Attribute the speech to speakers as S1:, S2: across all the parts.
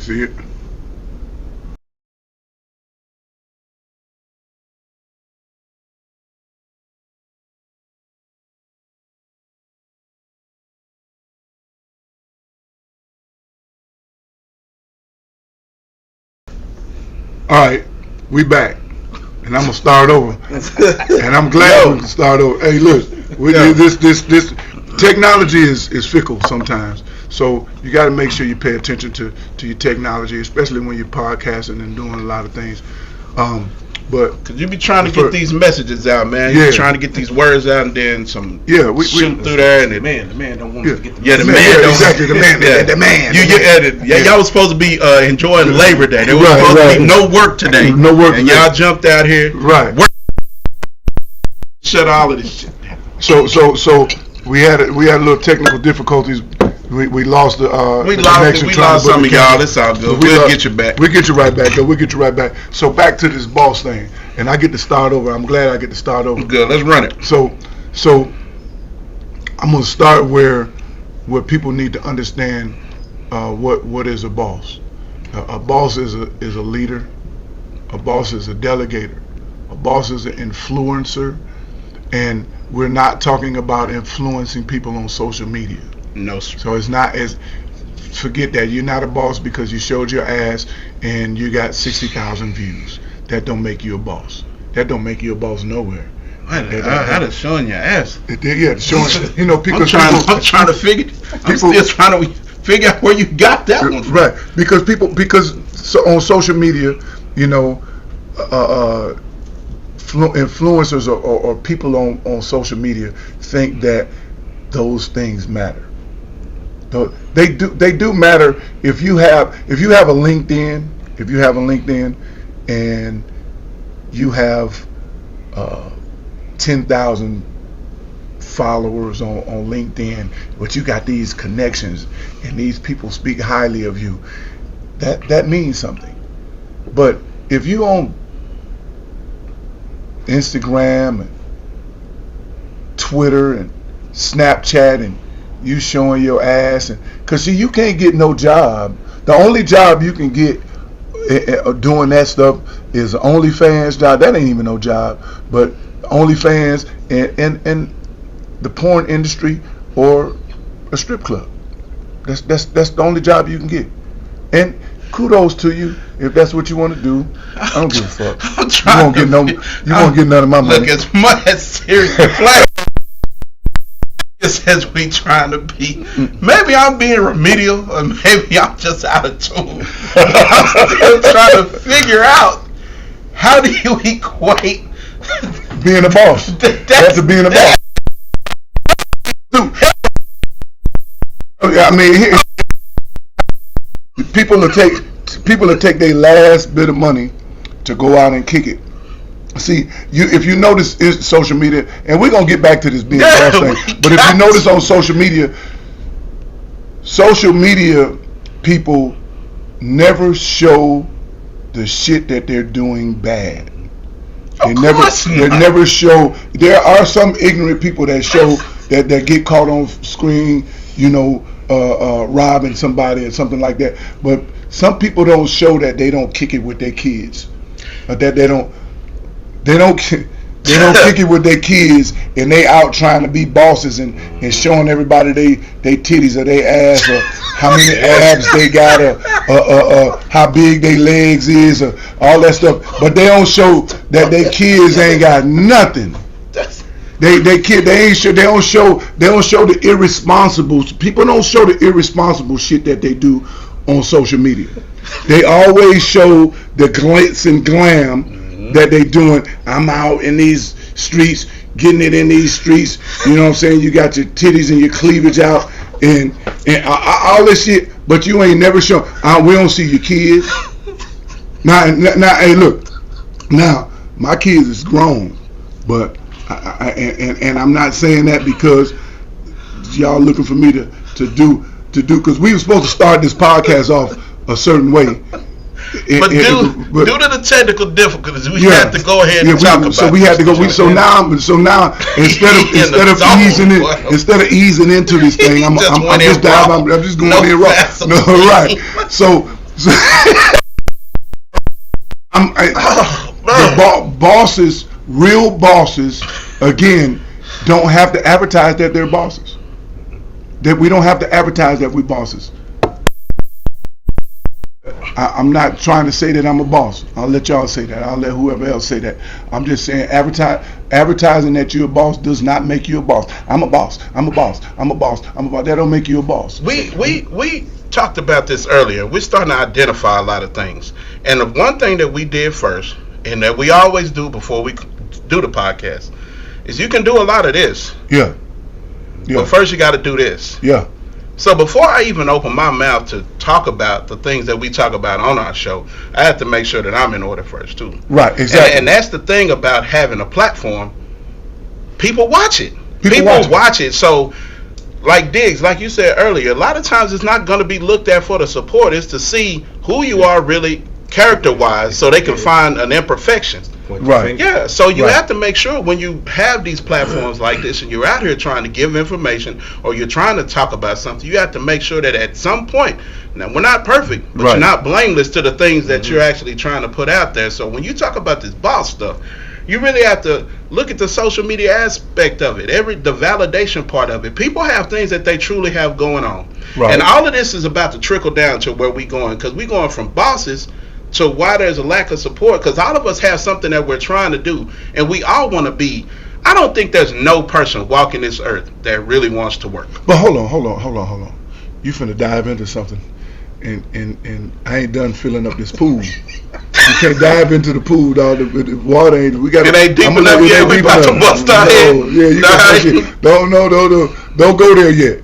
S1: See it? All right, we back, and I'm gonna start over, and I'm glad we can start over. Hey, look, this technology is fickle sometimes, so you got to make sure you pay attention to your technology, especially when you're podcasting and doing a lot of things. But
S2: cause you be trying to get these messages out, man.
S1: Yeah.
S2: You're trying to get these words out, and then some
S1: we
S2: shoot through there, and
S3: the man don't want us to get the
S2: the man don't
S1: exactly the man.
S2: Y'all was supposed to be enjoying Labor Day. There was
S1: Right,
S2: supposed
S1: right.
S2: to be no work today.
S1: No work
S2: and
S1: today.
S2: y'all jumped out here.
S1: Right.
S2: Shut all of this shit down.
S1: So we had a little technical difficulties. We lost the connection.
S2: We
S1: trying
S2: lost
S1: to
S2: some
S1: put
S2: of
S1: the
S2: y'all.
S1: camera.
S2: It's all good.
S1: We
S2: We'll
S1: lost-
S2: get you back.
S1: We'll get you right back, though. We'll get you right back. So back to this boss thing, and I get to start over. I'm glad I get to start over.
S2: Good. Let's run it.
S1: So I'm gonna start where people need to understand what is a boss. A boss is a leader. A boss is a delegator. A boss is an influencer, and we're not talking about influencing people on social media.
S2: No, sir.
S1: So it's not as, forget that. You're not a boss because you showed your ass and you got 60,000 views. That don't make you a boss. That don't make you a boss nowhere.
S2: I done showing your ass.
S1: Yeah, showing, people.
S2: I'm trying to figure. I'm still trying to figure out where you got that one from.
S1: Right, because on social media, influencers or people on social media think that those things matter. They do matter if you have a LinkedIn, and you have 10,000 followers on LinkedIn, but you got these connections and these people speak highly of you, that means something. But if you on Instagram and Twitter and Snapchat and you showing your ass, and because see, you can't get no job. The only job you can get doing that stuff is an OnlyFans job. That ain't even no job, but OnlyFans and the porn industry or a strip club. That's the only job you can get. And kudos to you if that's what you want to do. I don't give a fuck. You won't get none of my money.
S2: Look, as much as serious as we trying to be, maybe I'm being remedial, or maybe I'm just out of tune. I'm still trying to figure out, how do you equate
S1: being a boss? That's being a boss. Dude, I mean, people will take their last bit of money to go out and kick it. See, if you notice is social media, and we're gonna get back to this being boss thing, but if you notice on social media people never show the shit that they're doing bad. They never show. There are some ignorant people that show that get caught on screen, robbing somebody or something like that. But some people don't show that they don't kick it with their kids, or that they don't kick it with their kids, and they out trying to be bosses and showing everybody they titties or they ass, or how many abs they got, or how big their legs is, or all that stuff. But they don't show that their kids ain't got nothing. They don't show the irresponsible. People don't show the irresponsible shit that they do on social media. They always show the glitz and glam that they doing. I'm out in these streets, getting it in these streets. You know what I'm saying? You got your titties and your cleavage out and all this shit, but you ain't never shown. We don't see your kids. Now, hey, look. Now, my kids is grown, but and I'm not saying that because y'all looking for me to do because we were supposed to start this podcast off a certain way.
S2: But due to the technical difficulties, we had to go ahead and talk about.
S1: So we had to go. So now instead of easing into this thing, I'm just going in raw. No, right. So Bosses, real bosses, again, don't have to advertise that they're bosses. That we don't have to advertise that we're bosses. I'm not trying to say that I'm a boss. I'll let y'all say that. I'll let whoever else say that. I'm just saying advertising that you're a boss does not make you a boss. I'm a boss. I'm a boss. I'm a boss. I'm a boss. That don't make you a boss.
S2: We talked about this earlier. We're starting to identify a lot of things. And the one thing that we did first, and that we always do before we do the podcast, is you can do a lot of this.
S1: Yeah.
S2: But first you got to do this.
S1: Yeah.
S2: So before I even open my mouth to talk about the things that we talk about on our show, I have to make sure that I'm in order first too.
S1: Right, exactly.
S2: And that's the thing about having a platform. People watch it. People watch it. So, like Diggs, like you said earlier, a lot of times it's not going to be looked at for the support. It's to see who you are really character-wise, so they can find an imperfection.
S1: Right.
S2: Yeah. So you have to make sure when you have these platforms like this, and you're out here trying to give information, or you're trying to talk about something, you have to make sure that at some point, now we're not perfect, but you're not blameless to the things that you're actually trying to put out there. So when you talk about this boss stuff, you really have to look at the social media aspect of it, the validation part of it. People have things that they truly have going on, and all of this is about to trickle down to where we're going, because we're going from bosses to why there's a lack of support, because all of us have something that we're trying to do, and we all want to be. I don't think there's no person walking this earth that really wants to work.
S1: But hold on. You finna dive into something, and I ain't done filling up this pool. You can't dive into the pool, dog. The water ain't. We got.
S2: It ain't deep enough yet. We about to bust our head.
S1: Yeah, you got don't go there yet.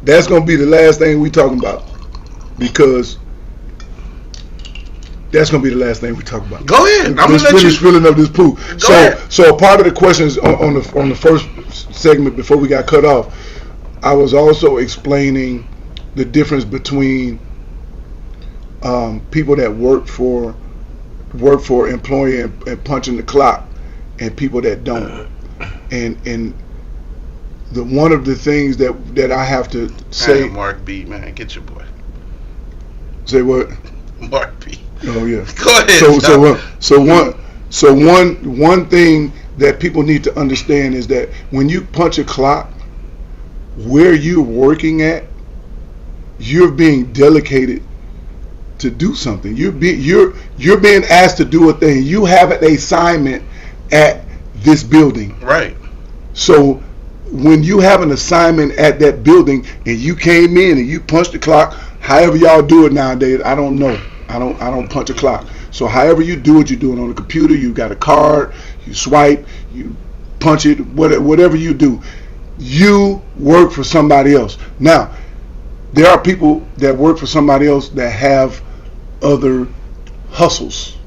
S1: That's gonna be the last thing we talking about, because that's gonna be the last thing we talk about.
S2: Go ahead. I'm
S1: gonna finish filling up this pool. So part of the questions on the first segment before we got cut off, I was also explaining the difference between people that work for employee and punching the clock, and people that don't. And one of the things that I have to say.
S2: Mark B, man, get your boy.
S1: Say what?
S2: Mark B.
S1: Oh yeah.
S2: Go ahead.
S1: So one thing that people need to understand is that when you punch a clock, where you're working at, you're being delegated to do something. You're being asked to do a thing. You have an assignment at this building.
S2: Right.
S1: So when you have an assignment at that building and you came in and you punched the clock, however y'all do it nowadays, I don't know. I don't punch a clock. So however you do it, you do it on the computer. You got a card, you swipe, you punch it, whatever you do. You work for somebody else. Now, there are people that work for somebody else that have other hustles.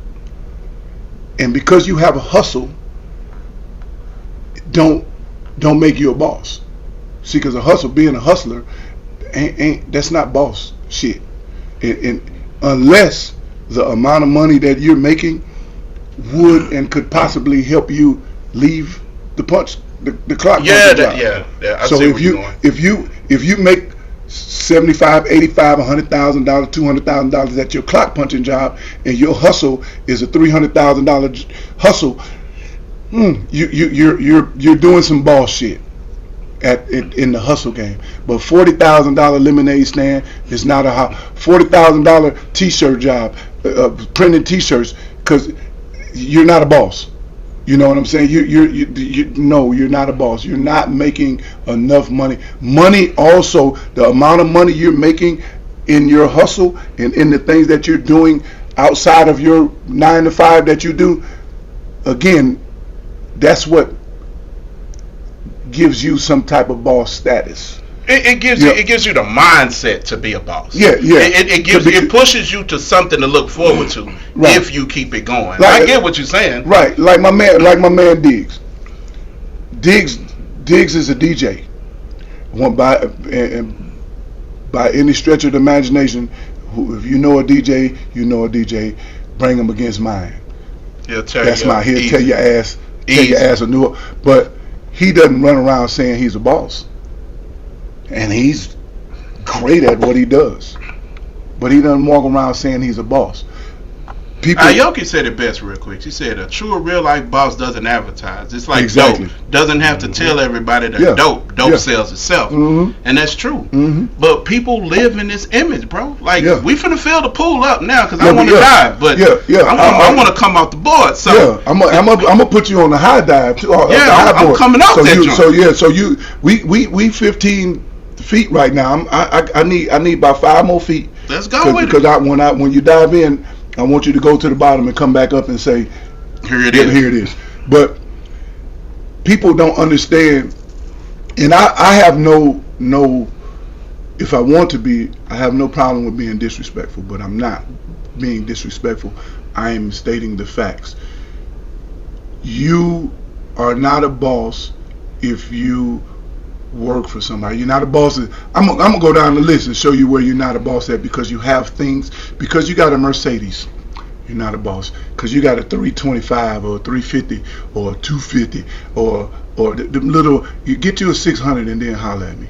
S1: And because you have a hustle, don't make you a boss. See, because being a hustler, that's not boss shit. And unless the amount of money that you're making would and could possibly help you leave the clock.
S2: Yeah.
S1: So if you make $75,000, $85,000, $100,000, $200,000 at your clock punching job, and your hustle is a $300,000 hustle, you're doing some boss shit in the hustle game. But $40,000 lemonade stand is not a $40,000 t-shirt job, printing t-shirts, because you're not a boss. You know what I'm saying? You're not a boss. You're not making enough money. Money also, the amount of money you're making in your hustle and in the things that you're doing outside of your 9 to 5 that you do, again, that's what gives you some type of boss status.
S2: It gives you the mindset to be a boss.
S1: Yeah.
S2: It pushes you to something to look forward to if you keep it going. I get what you're saying.
S1: Right, like my man Diggs. Diggs is a DJ. By any stretch of the imagination, if you know a DJ, you know a DJ. Bring him against mine. He'll tell your ass a new. But he doesn't run around saying he's a boss. And he's great at what he does. but he doesn't walk around saying he's a boss.
S2: People, Aoki said it best real quick. She said a true real life boss doesn't advertise. It's like
S1: exactly.
S2: dope. Doesn't have to tell everybody that dope. Dope sells itself. And that's true. But people live in this image, bro. Like we finna fill the pool up now because I want to dive. But I want to come off the board. So
S1: I'm gonna put you on the high dive too.
S2: I'm coming off that
S1: joint. We 15 feet right now. I need about 5 more feet.
S2: Let's go with it.
S1: Because when you dive in, I want you to go to the bottom and come back up and say,
S2: Here it is.
S1: But people don't understand, and I have no. If I want to be, I have no problem with being disrespectful. But I'm not being disrespectful. I am stating the facts. You are not a boss if you work for somebody. You're not a boss. I'm gonna go down the list and show you where you're not a boss at, because you have things. Because you got a Mercedes, you're not a boss. Because you got a 325 or a 350 or a 250 or the little. You get you a 600 and then holler at me.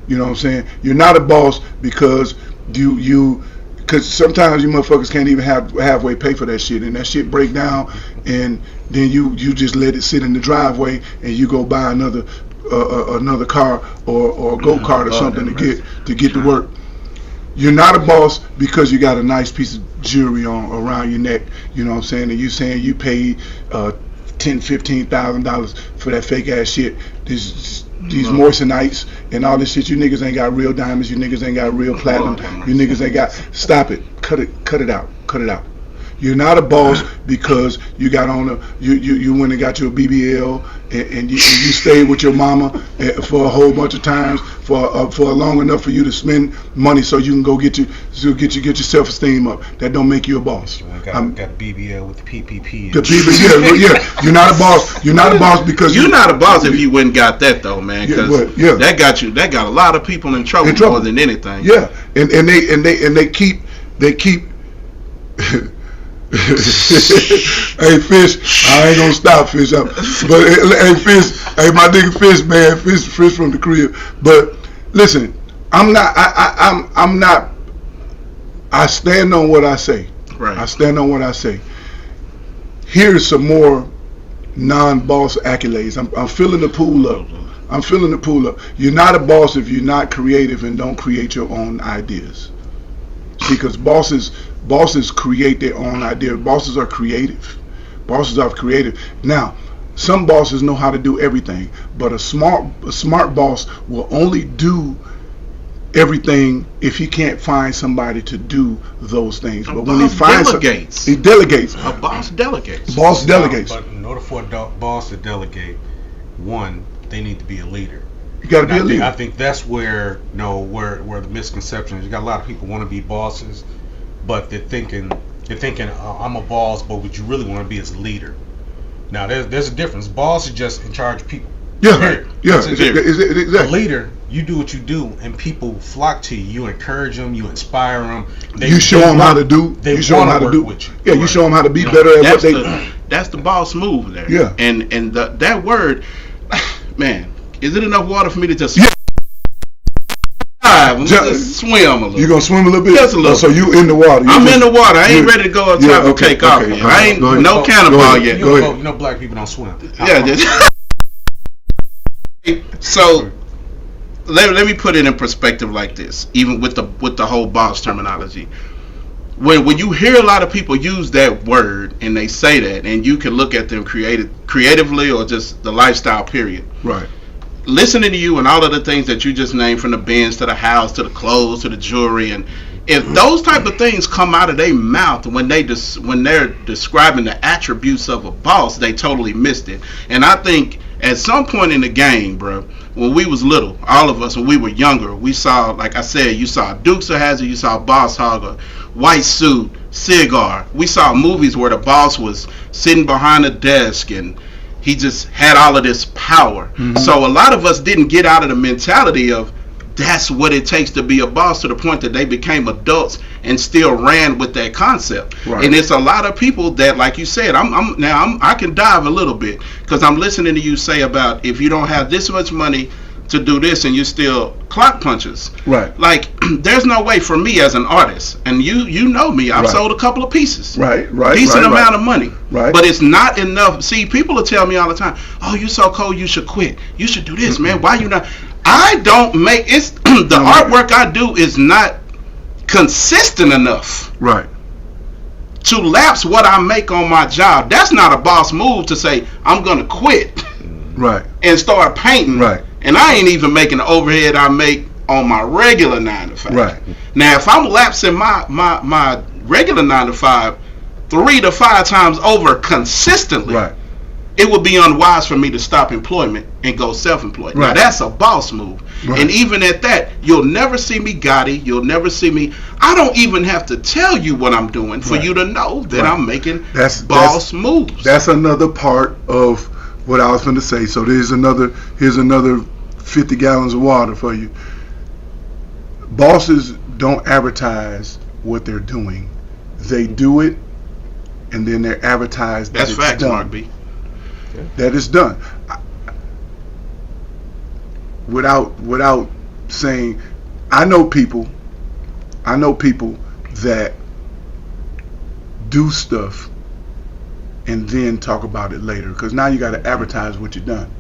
S1: You know what I'm saying? You're not a boss because because sometimes you motherfuckers can't even halfway pay for that shit, and that shit break down, and then you just let it sit in the driveway, and you go buy another car or a go-kart or something to get to work. You're not a boss because you got a nice piece of jewelry on around your neck. You know what I'm saying? And you saying you paid $10,000-$15,000 for that fake ass shit. These moistenites and all this shit. You niggas ain't got real diamonds. You niggas ain't got real platinum. You niggas ain't got. Stop it. Cut it out. You're not a boss because you got on you went and got your BBL and you stayed with your mama for a whole bunch of times for long enough for you to spend money so you can go get your self-esteem up. That don't make you a boss.
S3: Got BBL with the PPP.
S1: The BBL, yeah. You're not a boss. You're not a boss because
S2: you're not a boss if you wouldn't got that though, man. Because that got a lot of people in trouble more than anything.
S1: Yeah, and they keep. Hey Fish, I ain't gonna stop Fish up. But hey Fish, hey my nigga Fish, man, Fish from the crib. But listen, I'm not. I stand on what I say.
S2: Right.
S1: I stand on what I say. Here's some more non-boss accolades. I'm filling the pool up. You're not a boss if you're not creative and don't create your own ideas. Because bosses create their own idea. Bosses are creative. Now, some bosses know how to do everything, but a smart boss will only do everything if he can't find somebody to do those things. But when he finds
S2: he delegates.
S1: A
S2: boss delegates.
S1: But
S3: in order for a boss to delegate, one, they need to be a leader.
S1: You got to be a leader.
S3: I think that's where where the misconception is. You got a lot of people want to be bosses, but they're thinking I'm a boss, but what you really want to be is a leader. Now there's a difference. Boss is just in charge of people.
S1: Yeah. Exactly.
S3: A leader, you do what you do, and people flock to you. You encourage them, you inspire them.
S1: You show them how to do.
S3: You show them how to do. With you.
S1: Yeah, you show them how to be better at what they.
S2: That's the boss move there.
S1: Yeah.
S2: And that word, man, is it enough water for me to just?
S1: Yeah.
S2: Just swim a little.
S1: You gonna swim a little bit?
S2: Just a little.
S1: So you in the water?
S2: I'm in the water. I ain't ready to go up top and take off yet. I ain't no cannonball yet.
S3: Go ahead. You know black people don't swim.
S2: Yeah. So let me put it in perspective like this, even with the whole boss terminology. When you hear a lot of people use that word and they say that, and you can look at them creatively or just the lifestyle period.
S1: Right.
S2: Listening to you and all of the things that you just named, from the Benz to the house to the clothes to the jewelry, and if those type of things come out of their mouth when they're describing the attributes of a boss, they totally missed it. And I think at some point in the game, bro, when we was little, all of us, when we were younger, we saw, like I said, you saw Dukes of Hazzard, you saw Boss Hogger, White Suit, Cigar. We saw movies where the boss was sitting behind a desk and he just had all of this power. Mm-hmm. So a lot of us didn't get out of the mentality of that's what it takes to be a boss, to the point that they became adults and still ran with that concept. Right. And it's a lot of people that, like you said, I can dive a little bit because I'm listening to you say about if you don't have this much money, to do this and you still clock punches.
S1: Right.
S2: Like, there's no way for me as an artist, and you know me, I've sold a couple of pieces.
S1: Right.
S2: Decent amount of money.
S1: Right.
S2: But it's not enough. See, people will tell me all the time, oh, you so cold, you should quit. You should do this, man. Why you not? I don't make, it's, the artwork I do is not consistent enough.
S1: Right.
S2: To lapse what I make on my job. That's not a boss move to say, I'm going to quit.
S1: Right.
S2: And start painting.
S1: Right.
S2: And I ain't even making the overhead I make on my regular 9 to 5.
S1: Right.
S2: Now, if I'm lapsing my regular 9 to 5 3 to 5 times over consistently,
S1: right,
S2: it would be unwise for me to stop employment and go self-employed. Right. Now, that's a boss move. Right. And even at that, you'll never see me gaudy. You'll never see me. I don't even have to tell you what I'm doing for you to know that I'm making boss moves.
S1: That's another part of what I was going to say. So here's another 50 gallons of water for you. Bosses don't advertise what they're doing. They do it, and then they're advertised that
S2: it's facts,
S1: done.
S2: Mark B.
S1: That it's done. Without saying, I know people that do stuff and then talk about it later, because now you got to advertise what you've done.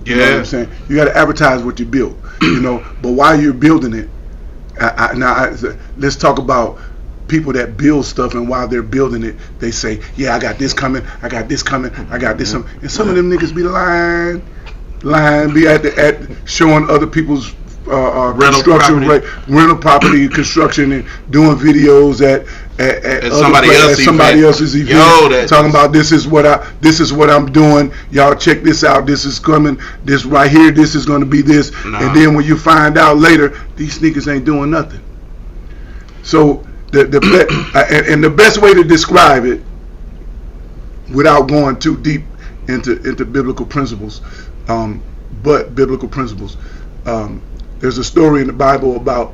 S1: You know what I'm saying? You got to advertise what you built. But while you're building it, let's talk about people that build stuff, and while they're building it, they say, yeah, I got this coming, I got this coming, I got this coming. And some of them niggas be lying, be at showing other people's rental property construction, and doing videos at somebody else's event, talking about this is what I'm doing. Y'all check this out. This is coming. This right here. This is going to be this. Nah. And then when you find out later, these sneakers ain't doing nothing. So the best way to describe it, without going too deep into biblical principles, there's a story in the Bible about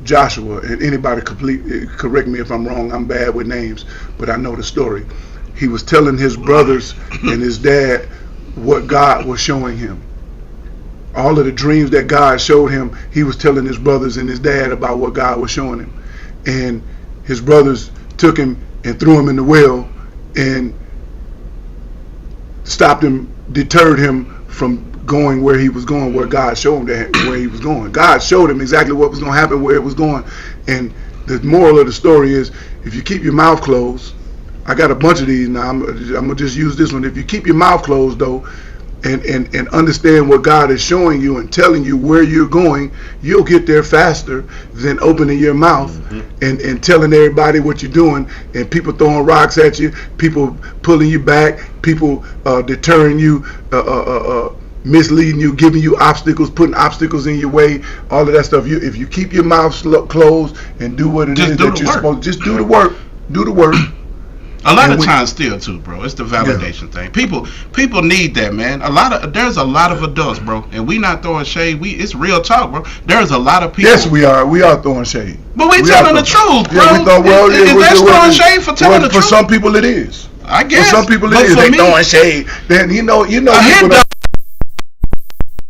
S1: Joshua, and anybody correct me if I'm wrong. I'm bad with names, but I know the story. He was telling his brothers and his dad what God was showing him. All of the dreams that God showed him, he was telling his brothers and his dad about what God was showing him. And his brothers took him and threw him in the well and stopped him, deterred him from going where he was going, where God showed him where he was going. God showed him exactly what was going to happen, where it was going. And the moral of the story is, if you keep your mouth closed, I got a bunch of these now, I'm going to just use this one. If you keep your mouth closed, though, and understand what God is showing you and telling you where you're going, you'll get there faster than opening your mouth and telling everybody what you're doing, and people throwing rocks at you, people pulling you back, people deterring you, misleading you, giving you obstacles, putting obstacles in your way, all of that stuff. If you keep your mouth closed and do what it is that you're supposed to, just do the work. Do the work.
S2: A lot of times still too, bro. It's the validation thing. People need that, man. There's a lot of adults, bro, and we not throwing shade. It's real talk, bro. There's a lot of people.
S1: Yes, we are. We are throwing shade.
S2: But we telling the truth, bro.
S1: Yeah,
S2: that's throwing shade for telling the truth.
S1: For some people, it is.
S2: I guess.
S1: For some people, it is. They throwing shade. Then you know.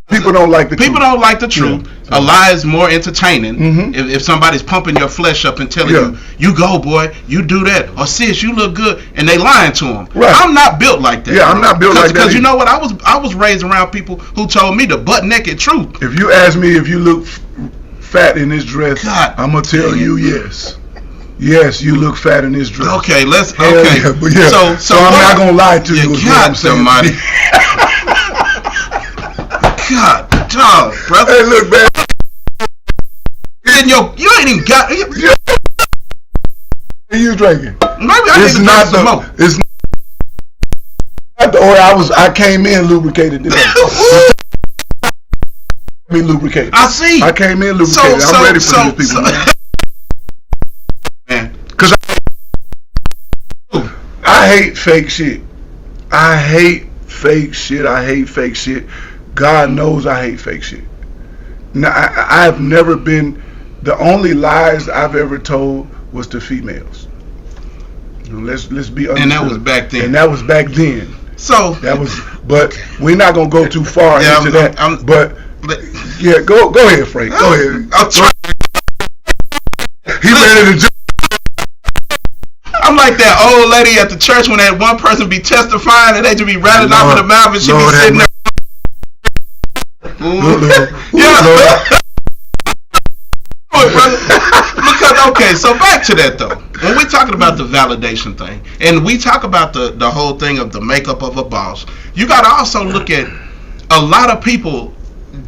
S1: People don't like the truth.
S2: People don't like the truth. Yeah. A lie is more entertaining. If somebody's pumping your flesh up and telling you go, boy, you do that, or sis, you look good, and they lying to them.
S1: Right.
S2: I'm not built like that.
S1: Yeah, I'm not built like that.
S2: Because you know what? I was raised around people who told me the butt naked truth.
S1: If you ask me if you look fat in this dress, I'm gonna tell you yes. Yes, you look fat in this dress.
S2: Okay, let's.
S1: Hell
S2: okay,
S1: yeah, but yeah. So I'm not gonna lie to you.
S2: God, somebody. God, dog, brother.
S1: Hey, look, man.
S2: You ain't even got.
S1: You drinking?
S2: Maybe I need to drink some more.
S1: It's not the oil. I came in lubricated today. Lubricated.
S2: I see.
S1: I came in lubricated. I'm ready for these people, man. Because I hate fake shit. I hate fake shit. God knows I hate fake shit. Now, I've never been. The only lies I've ever told was to females. Let's be honest.
S2: And that was back then.
S1: And that was back then.
S2: So
S1: that was. But we're not gonna go too far into that. But Yeah, go ahead, Frank. Go ahead.
S2: I'm trying.
S1: He ready to jump.
S2: I'm like that old lady at the church when that one person be testifying and they just be rattling off in the mouth and she be sitting there. Yeah. Because okay, so back to that though. When we talking about the validation thing, and we talk about the whole thing of the makeup of a boss, you got to also look at a lot of people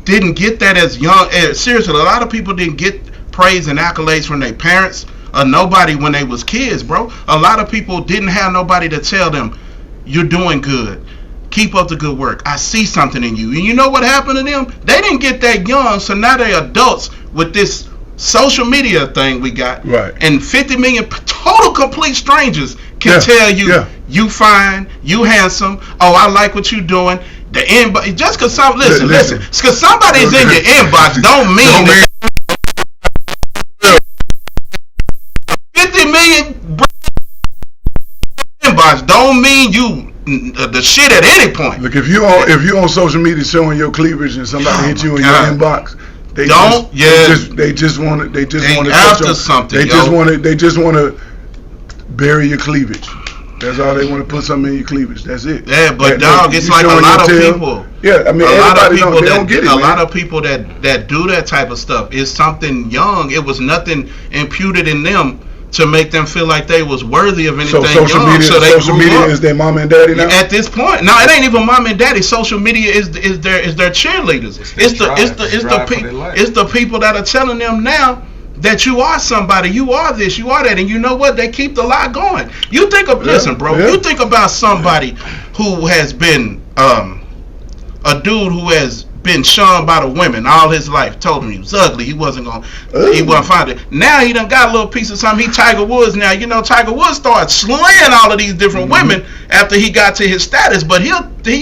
S2: didn't get that as young. Seriously, a lot of people didn't get praise and accolades from their parents or nobody when they was kids, bro. A lot of people didn't have nobody to tell them you're doing good. Keep up the good work. I see something in you. And you know what happened to them? They didn't get that young, so now they're adults with this social media thing we got.
S1: Right.
S2: And 50 million total complete strangers can tell you you fine, you handsome. Oh, I like what you doing. The inbox, just because listen, because somebody's in your inbox don't mean that 50 million inbox don't mean you the shit at any point.
S1: Look, if you on social media showing your cleavage and somebody hit you in your inbox, they just want to
S2: after something.
S1: They just want to bury your cleavage. That's all they want to put something in your cleavage. That's it.
S2: Yeah, but dog, it's like a lot of people.
S1: Yeah, I mean,
S2: a lot of people
S1: they don't get it.
S2: A lot of people that do that type of stuff is something young. It was nothing imputed in them to make them feel like they was worthy of anything.
S1: So social media is their mom and daddy now.
S2: At this point, no, it ain't even mom and daddy. Social media is their cheerleaders. It's the people that are telling them now that you are somebody, you are this, you are that, and you know what? They keep the lie going. You think of listen, bro. You think about somebody who has been a dude who has been shunned by the women all his life. Told him he was ugly. He wasn't find it. Now he done got a little piece of something. He Tiger Woods now. You know, Tiger Woods started slaying all of these different women after he got to his status. But he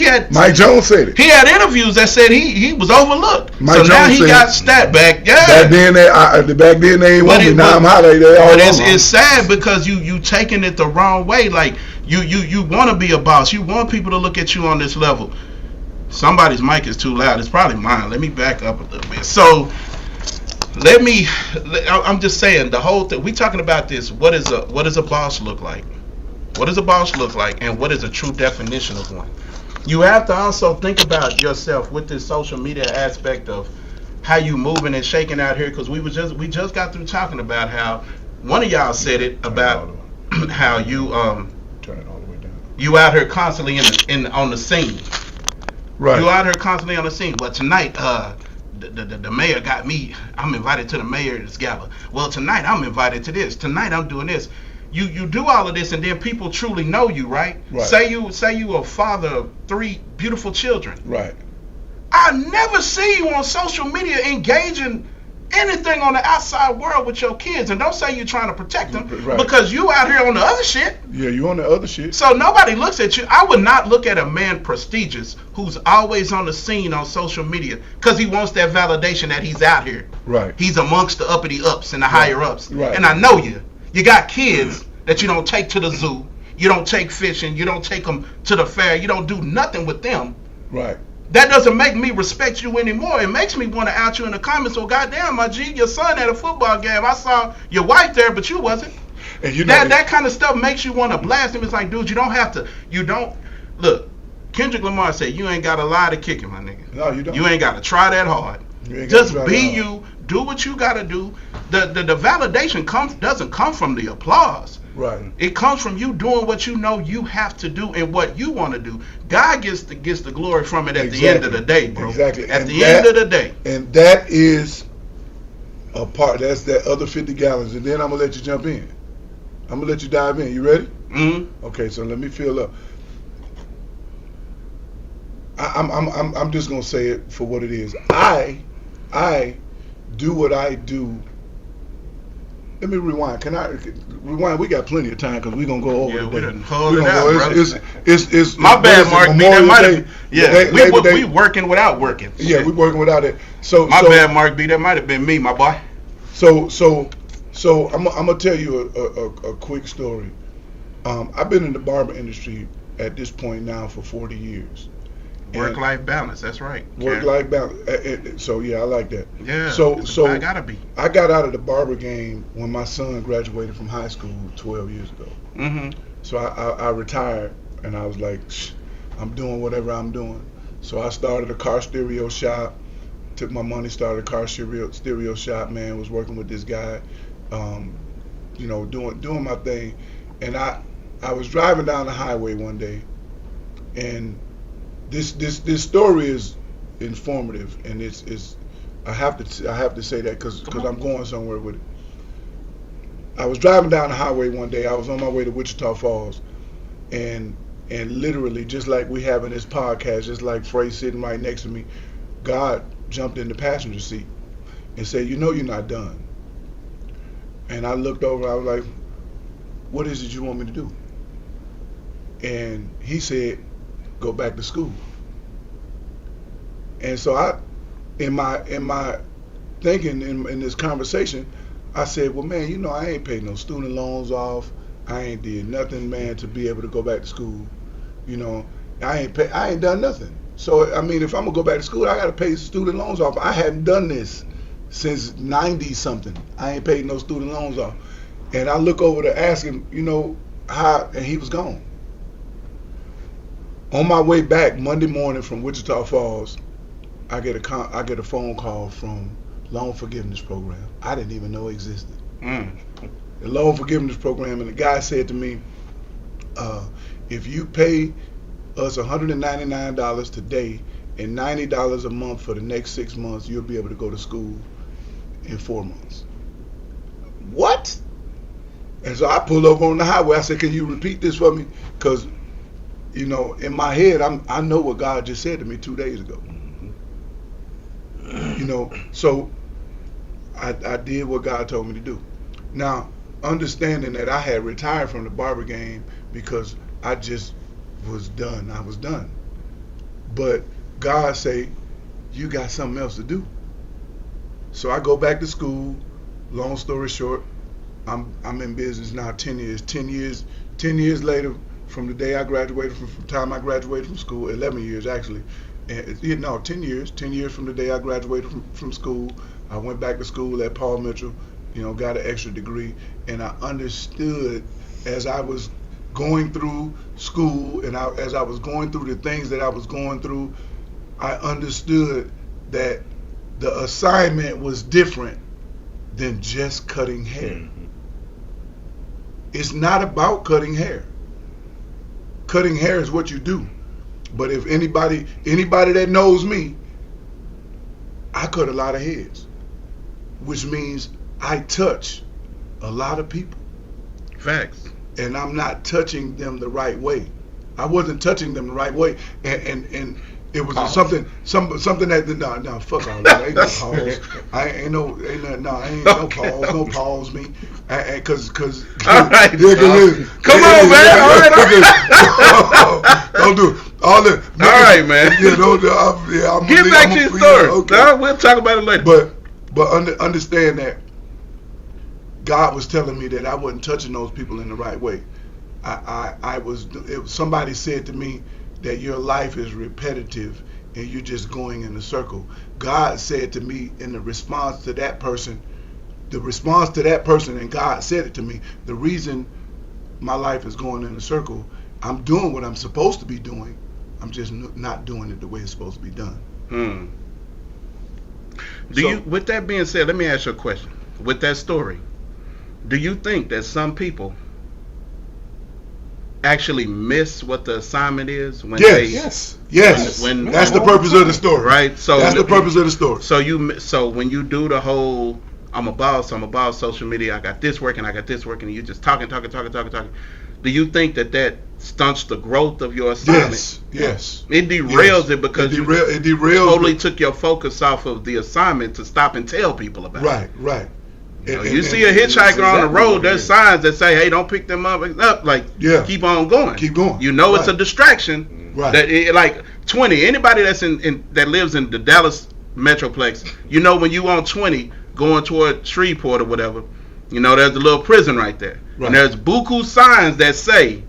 S2: had
S1: Mike Jones said it.
S2: He had interviews that said he was overlooked.
S1: Mike Jones
S2: now he got stat back. Yeah.
S1: Back then they ain't want me. Now I'm hollering.
S2: But it's sad because you taking it the wrong way. Like you want to be a boss. You want people to look at you on this level. Somebody's mic is too loud. It's probably mine. Let me back up a little bit. So I'm just saying the whole thing. We talking about this. What does a boss look like? What does a boss look like? And what is a true definition of one? You have to also think about yourself with this social media aspect of how you moving and shaking out here. Because we just got through talking about how one of y'all said it about how you
S1: turn it all the way down.
S2: You out here constantly on the scene.
S1: Right.
S2: You out here constantly on the scene. But tonight, the mayor got me. I'm invited to the mayor's gala. Well, tonight I'm invited to this. Tonight I'm doing this. You do all of this, and then people truly know you, right? Say you a father of 3 beautiful children.
S1: Right.
S2: I never see you on social media engaging anything on the outside world with your kids, and don't say you're trying to protect them because you out here on the other shit.
S1: Yeah, you on the other shit.
S2: So nobody looks at you. I would not look at a man prestigious who's always on the scene on social media because he wants that validation that he's out here.
S1: Right.
S2: He's amongst the uppity ups and the higher ups.
S1: Right.
S2: And I know you. You got kids that you don't take to the zoo. You don't take fishing. You don't take them to the fair. You don't do nothing with them.
S1: Right.
S2: That doesn't make me respect you anymore. It makes me want to out you in the comments. So goddamn, my G, your son at a football game. I saw your wife there, but you wasn't. And you know that kind of stuff makes you want to blast him. It's like, dude, you don't have to. You don't look. Kendrick Lamar said, "You ain't got to lie to kick it, my nigga.
S1: No, you don't.
S2: You ain't got to try that hard. Just be you. Do what you got to do. The validation doesn't come from the applause.
S1: Right.
S2: It comes from you doing what you know you have to do and what you want to do. God gets the glory from it at the end of the day, bro.
S1: Exactly.
S2: At the end of the day.
S1: And that is a part. That's that other 50 gallons. And then I'm gonna let you jump in. I'm gonna let you dive in. You ready?
S2: Mm-hmm.
S1: Okay. So let me fill up. I'm just gonna say it for what it is. I do what I do. Let me rewind. Can I rewind? We got plenty of time because we're going to go over
S2: it.
S1: We
S2: done hold it out, brother.
S1: It's
S2: my bad, Mark B. That might have
S1: been,
S2: we working without working.
S1: Yeah, we working without it. My
S2: bad, Mark B. That might have been me, my boy.
S1: So I'm going to tell you a quick story. I've been in the barber industry at this point now for 40 years.
S2: Work-life balance. That's right.
S1: Work-life balance. So yeah, I like that.
S2: Yeah.
S1: So
S2: I gotta be.
S1: I got out of the barber game when my son graduated from high school 12 years ago.
S2: Mm-hmm.
S1: So I retired, and I was like, I'm doing whatever I'm doing. So I started a car stereo shop. Took my money, started a car stereo shop. Man, was working with this guy, doing my thing. And I was driving down the highway one day, and this story is informative, and it's I have to say that because I'm going somewhere with it. I was driving down the highway one day. I was on my way to Wichita Falls, and literally, just like we have in this podcast, just like Frey sitting right next to me, God jumped in the passenger seat and said, you're not done. And I looked over, I was like, what is it you want me to do? And he said, go back to school. And so in my thinking in this conversation, I said, well, man, I ain't paid no student loans off. I ain't did nothing, man, to be able to go back to school. I ain't done nothing. So, I mean, if I'm going to go back to school, I got to pay student loans off. I hadn't done this since 90-something. I ain't paid no student loans off. And I look over to ask him, how, and he was gone. On my way back Monday morning from Wichita Falls, I get a phone call from Loan Forgiveness Program. I didn't even know it existed. The Loan Forgiveness Program, and the guy said to me, if you pay us $199 today and $90 a month for the next 6 months, you'll be able to go to school in 4 months. What? And so I pulled over on the highway. I said, can you repeat this for me? Because, in my head, I know what God just said to me 2 days ago. So I did what God told me to do. Now, understanding that I had retired from the barber game because I just was done. I was done. But God say, you got something else to do. So I go back to school. Long story short, I'm in business now 10 years. 10 years later, from the day I graduated, from the time I graduated from school, 11 years actually. 10 years. 10 years from the day I graduated from school. I went back to school at Paul Mitchell, got an extra degree. And I understood as I was going through school and as I was going through the things that I was going through, I understood that the assignment was different than just cutting hair. Mm-hmm. It's not about cutting hair. Cutting hair is what you do. But if anybody that knows me, I cut a lot of heads, which means I touch a lot of people.
S2: Facts.
S1: And I'm not touching them the right way. I wasn't touching them the right way, and it was something that no fuck all that. Ain't no pause. Ain't no pause. No pause me. Cause.
S2: All right. Come on, man. All right.
S1: Don't do it. All that.
S2: All right, man.
S1: Get
S2: back to your story. Okay. We'll talk about it later.
S1: But understand that God was telling me that I wasn't touching those people in the right way. Somebody said to me that your life is repetitive and you're just going in a circle. God said to me in the response to that person, and God said it to me, the reason my life is going in a circle, I'm doing what I'm supposed to be doing. I'm just not doing it the way it's supposed to be done.
S2: With that being said, let me ask you a question. With that story, do you think that some people actually miss what the assignment is when
S1: yes. When that's the purpose of the story,
S2: right? So
S1: that's the purpose of the story.
S2: So when you do the whole I'm a boss social media, I got this working, and you just talking. Do you think that stunts the growth of your assignment?
S1: Yes.
S2: It derails it because
S1: it derails
S2: you totally took your focus off of the assignment to stop and tell people about it.
S1: Right.
S2: You see a hitchhiker on the road, there's signs that say, hey, don't pick them up. Keep on going.
S1: Keep going.
S2: It's a distraction.
S1: Right.
S2: That 20, anybody that's that lives in the Dallas Metroplex, when you on 20 going toward Shreveport or whatever, there's a little prison right there. Right. And there's buku signs that say,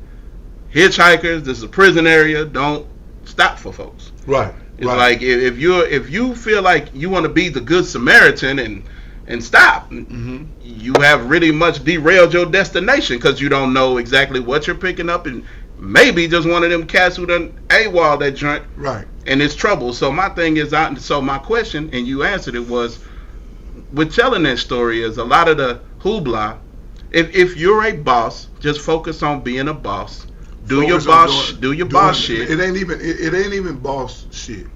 S2: hitchhikers, this is a prison area, don't stop for folks.
S1: Right.
S2: It's like if you feel like you want to be the good Samaritan and stop, you have really much derailed your destination because you don't know exactly what you're picking up, and maybe just one of them cats who done AWOL that joint.
S1: Right.
S2: And it's trouble. So my thing is, so my question, and you answered it, was with telling that story is a lot of the hoopla. If you're a boss, just focus on being a boss. Do your boss shit.
S1: It ain't even boss shit.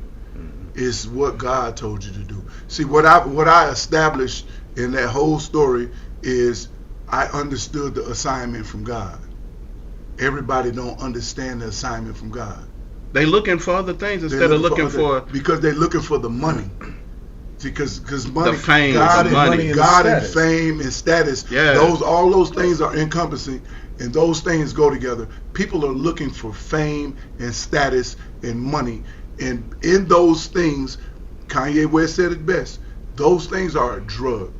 S1: It's what God told you to do. See, what I established in that whole story is I understood the assignment from God. Everybody don't understand the assignment from God.
S2: They looking for other things instead of looking for
S1: because they're looking for the money. Because money,
S2: the fame,
S1: God,
S2: the money,
S1: and fame and status,
S2: yeah.
S1: all those things are encompassing, and those things go together. People are looking for fame and status and money, and in those things, Kanye West said it best. Those things are a drug.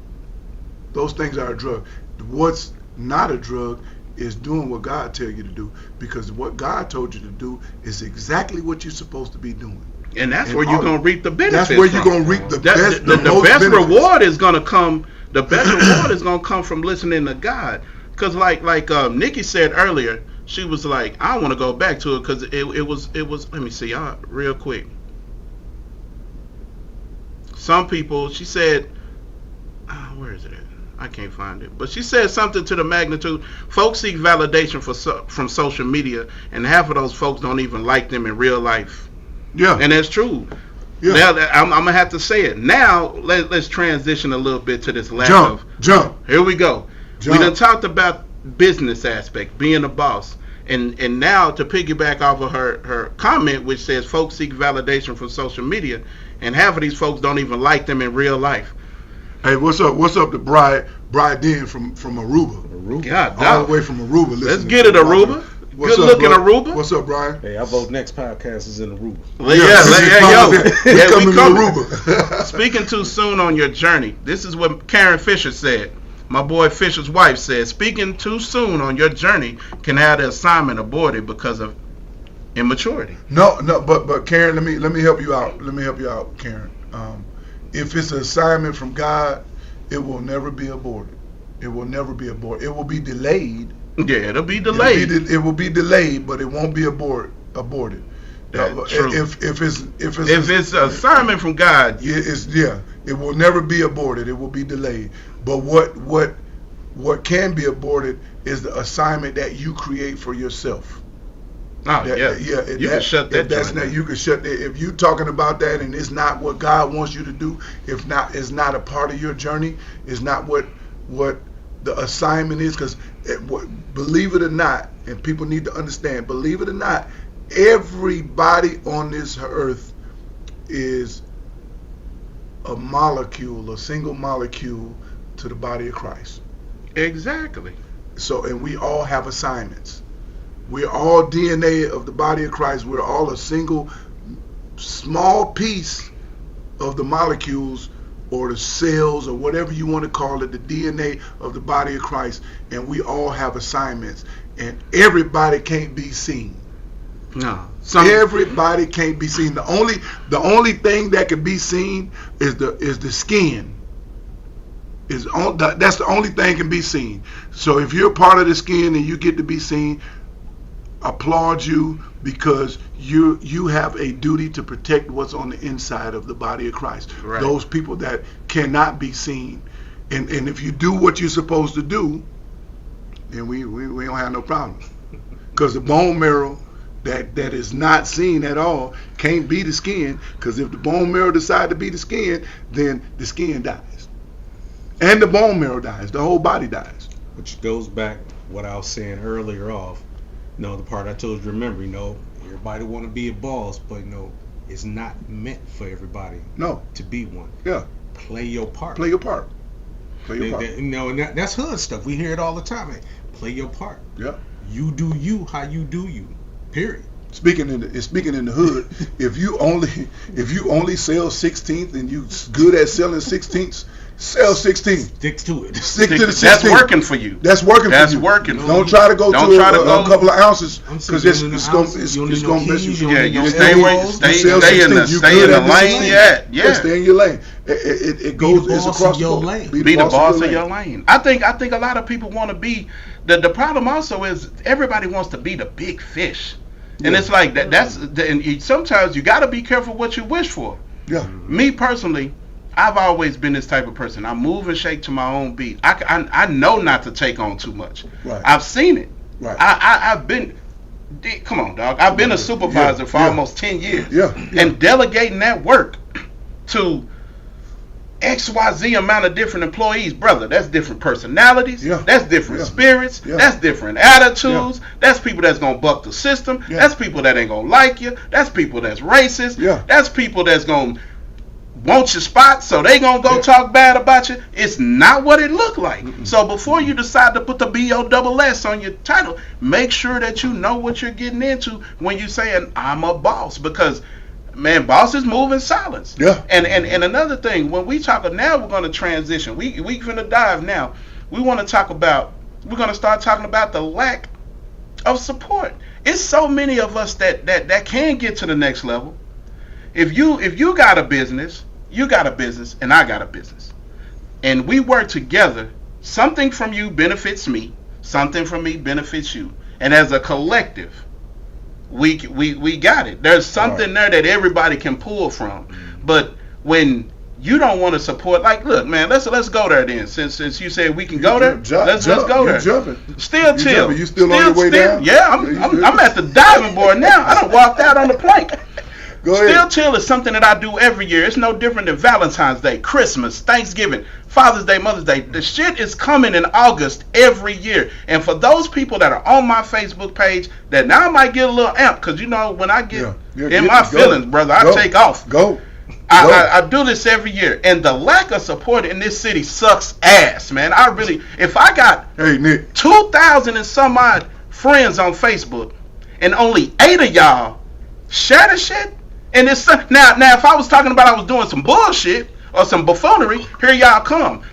S1: Those things are a drug. What's not a drug is doing what God tells you to do, because what God told you to do is exactly what you're supposed to be doing.
S2: And that's where you're gonna reap the benefits.
S1: That's where you're gonna reap the best.
S2: The best reward is gonna come. The best reward is gonna come from listening to God. Cause like Nikki said earlier, she was like, I want to go back to it because it was. Let me see, real quick. Some people, she said, where is it at? I can't find it. But she said something to the magnitude, folks seek validation from social media, and half of those folks don't even like them in real life.
S1: Yeah.
S2: And that's true. Yeah. Now, I'm going to have to say it. Now, let's transition a little bit to this lack
S1: Jump.
S2: Here we go. We done talked about business aspect, being a boss. And now to piggyback off of her comment, which says folks seek validation from social media, and half of these folks don't even like them in real life.
S1: Hey, what's up? What's up to Bride Den from Aruba?
S2: God,
S1: all the way from Aruba.
S2: Let's get it, Aruba. Good looking Aruba.
S1: What's up, Brian?
S3: Hey, I vote next podcast is in Aruba.
S2: We coming to Aruba. Speaking too soon on your journey. This is what Karen Fisher said. My boy Fisher's wife said, speaking too soon on your journey can have the assignment aborted because of immaturity.
S1: No, but Karen, let me help you out. Karen. If it's an assignment from God, it will never be aborted. It will never be aborted. It will be delayed.
S2: Yeah, it'll be delayed.
S1: It will be delayed, but it won't be aborted.
S2: That's true.
S1: If
S2: it's an assignment from God,
S1: it will never be aborted. It will be delayed. But what can be aborted is the assignment that you create for yourself.
S2: You can shut that down.
S1: You can shut that. If you're talking about that and it's not what God wants you to do, if not, it's not a part of your journey. It's not what the assignment is. Because believe it or not, and people need to understand, believe it or not, everybody on this earth is a single molecule to the body of Christ.
S2: Exactly.
S1: So, and we all have assignments. We're all DNA of the body of Christ. We're all a single small piece of the molecules or the cells or whatever you want to call it, the DNA of the body of Christ. And we all have assignments. And everybody can't be seen.
S2: No.
S1: Everybody can't be seen. The only thing that can be seen is the skin. That's the only thing can be seen. So if you're part of the skin and you get to be seen, applaud you, because you have a duty to protect what's on the inside of the body of Christ.
S2: Right.
S1: Those people that cannot be seen. And if you do what you're supposed to do, then we don't have no problem. Because the bone marrow that is not seen at all can't be the skin, because if the bone marrow decide to be the skin, then the skin dies. And the bone marrow dies. The whole body dies.
S3: Which goes back what I was saying earlier off. The part I told you, remember, everybody want to be a boss, but it's not meant for everybody to be one.
S1: Yeah.
S3: Play your part.
S1: Play your part.
S3: And that's hood stuff. We hear it all the time. Hey, play your part.
S1: Yeah.
S3: You do you how you do you. Period.
S1: Speaking in the hood, if you only sell 16th and you good at selling 16ths, Sell 16.
S3: Stick to it.
S1: Stick to the 16.
S2: That's working for you.
S1: That's working for you.
S2: That's working.
S1: Don't try to go to a couple of ounces because it's going to mess you.
S2: Yeah, you stay in the lane. Yeah.
S1: Stay in your lane. It goes. It's across the board.
S2: Be the boss of your lane. I think a lot of people want to be. The problem also is everybody wants to be the big fish, and it's like that. And sometimes you got to be careful what you wish for.
S1: Yeah.
S2: Me personally, I've always been this type of person. I move and shake to my own beat. I know not to take on too much.
S1: Right.
S2: I've seen it.
S1: Right.
S2: I've been. Come on, dog. I've been a supervisor for almost 10 years.
S1: Yeah.
S2: And delegating that work to XYZ amount of different employees, brother, that's different personalities.
S1: Yeah.
S2: That's different spirits.
S1: Yeah.
S2: That's different attitudes. Yeah. That's people that's going to buck the system.
S1: Yeah.
S2: That's people that ain't going to like you. That's people that's racist.
S1: Yeah.
S2: That's people that's going to want your spot, so they gonna go talk bad about you. It's not what it looked like. So before you decide to put the BOSS on your title, make sure that you know what you're getting into when you saying I'm a boss, because man, bosses move in silence.
S1: Yeah.
S2: And another thing, when we talk now, we're gonna transition. We finna dive now. We're gonna start talking about the lack of support. It's so many of us that can get to the next level. If you got a business, you got a business, and I got a business, and we work together, something from you benefits me, something from me benefits you, and as a collective, we got it. There's something there that everybody can pull from. But when you don't want to support, like, look, man, let's go there then. Since you said we can go there, let's go there. Still chill.
S1: You still on your way down?
S2: Yeah, I'm at the diving board now. I done walked out on the plank. Still chill is something that I do every year. It's no different than Valentine's Day, Christmas, Thanksgiving, Father's Day, Mother's Day. The shit is coming in August every year. And for those people that are on my Facebook page, that now I might get a little amped, because you know when I get in my feelings, brother, I take off. I do this every year, and the lack of support in this city sucks ass, man. If I got 2,000 and some odd friends on Facebook, and only 8 of y'all share the shit. And it's now if I was talking about I was doing some bullshit or some buffoonery, here y'all come.